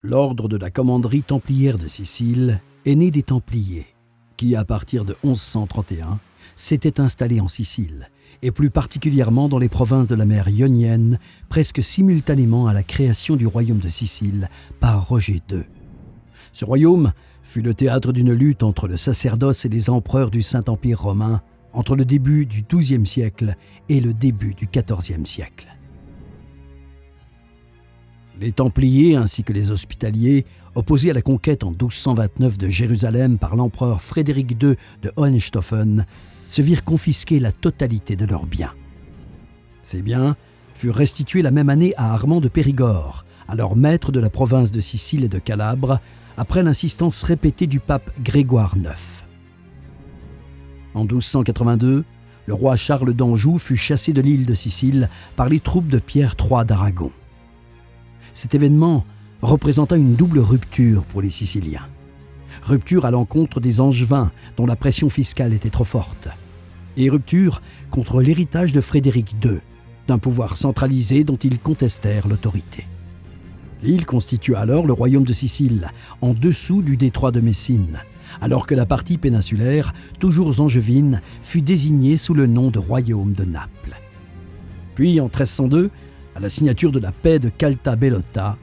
L'ordre de la commanderie templière de Sicile est né des Templiers, qui, à partir de 1131, s'étaient installés en Sicile, et plus particulièrement dans les provinces de la mer Ionienne, presque simultanément à la création du royaume de Sicile par Roger II. Ce royaume fut le théâtre d'une lutte entre le sacerdoce et les empereurs du Saint-Empire romain, entre le début du XIIe siècle et le début du XIVe siècle. Les Templiers ainsi que les Hospitaliers, opposés à la conquête en 1229 de Jérusalem par l'empereur Frédéric II de Hohenstaufen, se virent confisquer la totalité de leurs biens. Ces biens furent restitués la même année à Armand de Périgord, alors maître de la province de Sicile et de Calabre, après l'insistance répétée du pape Grégoire IX. En 1282, le roi Charles d'Anjou fut chassé de l'île de Sicile par les troupes de Pierre III d'Aragon. Cet événement représenta une double rupture pour les Siciliens. Rupture à l'encontre des Angevins, dont la pression fiscale était trop forte, et rupture contre l'héritage de Frédéric II, d'un pouvoir centralisé dont ils contestèrent l'autorité. L'île constitua alors le royaume de Sicile, en dessous du détroit de Messine, alors que la partie péninsulaire, toujours angevine, fut désignée sous le nom de royaume de Naples. Puis, en 1302, à la signature de la paix de Calta Bellotta,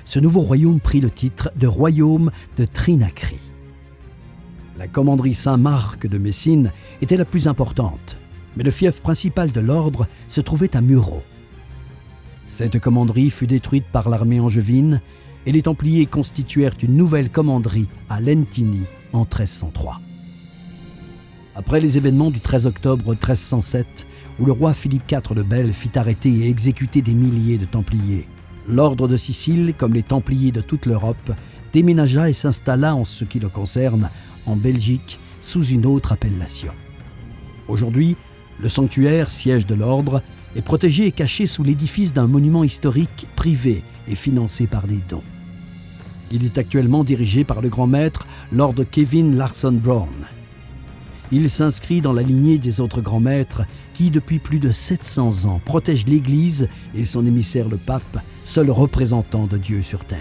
ce nouveau royaume prit le titre de royaume de Trinacrie. La commanderie Saint-Marc de Messine était la plus importante, mais le fief principal de l'ordre se trouvait à Muro. Cette commanderie fut détruite par l'armée angevine et les Templiers constituèrent une nouvelle commanderie à Lentini en 1303. Après les événements du 13 octobre 1307, où le roi Philippe IV le Bel fit arrêter et exécuter des milliers de Templiers, l'ordre de Sicile, comme les Templiers de toute l'Europe, déménagea et s'installa, en ce qui le concerne, en Belgique, sous une autre appellation. Aujourd'hui, le sanctuaire, siège de l'ordre, est protégé et caché sous l'édifice d'un monument historique privé et financé par des dons. Il est actuellement dirigé par le grand maître Lord Kevin Larson Brown. Il s'inscrit dans la lignée des autres grands maîtres qui, depuis plus de 700 ans, protègent l'Église et son émissaire le pape, seul représentant de Dieu sur terre.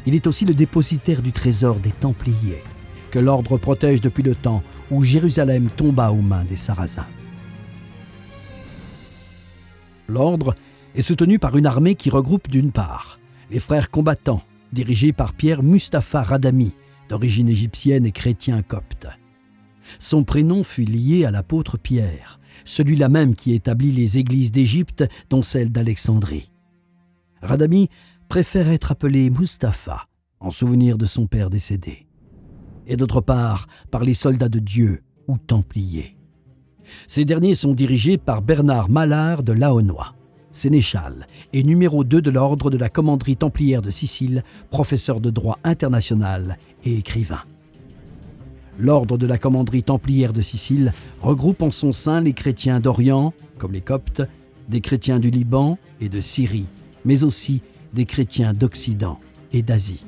Il est aussi le dépositaire du trésor des Templiers, que l'ordre protège depuis le temps où Jérusalem tomba aux mains des Sarrasins. L'ordre est soutenu par une armée qui regroupe d'une part les frères combattants, dirigés par Pierre Mustapha Radami, d'origine égyptienne et chrétien copte. Son prénom fut lié à l'apôtre Pierre, celui-là même qui établit les églises d'Égypte, dont celle d'Alexandrie. Radami préfère être appelé Mustapha, en souvenir de son père décédé. Et d'autre part, par les soldats de Dieu, ou Templiers. Ces derniers sont dirigés par Bernard Mallard de Laonnois, sénéchal et numéro 2 de l'ordre de la commanderie templière de Sicile, professeur de droit international et écrivain. L'ordre de la commanderie templière de Sicile regroupe en son sein les chrétiens d'Orient, comme les Coptes, des chrétiens du Liban et de Syrie, mais aussi des chrétiens d'Occident et d'Asie.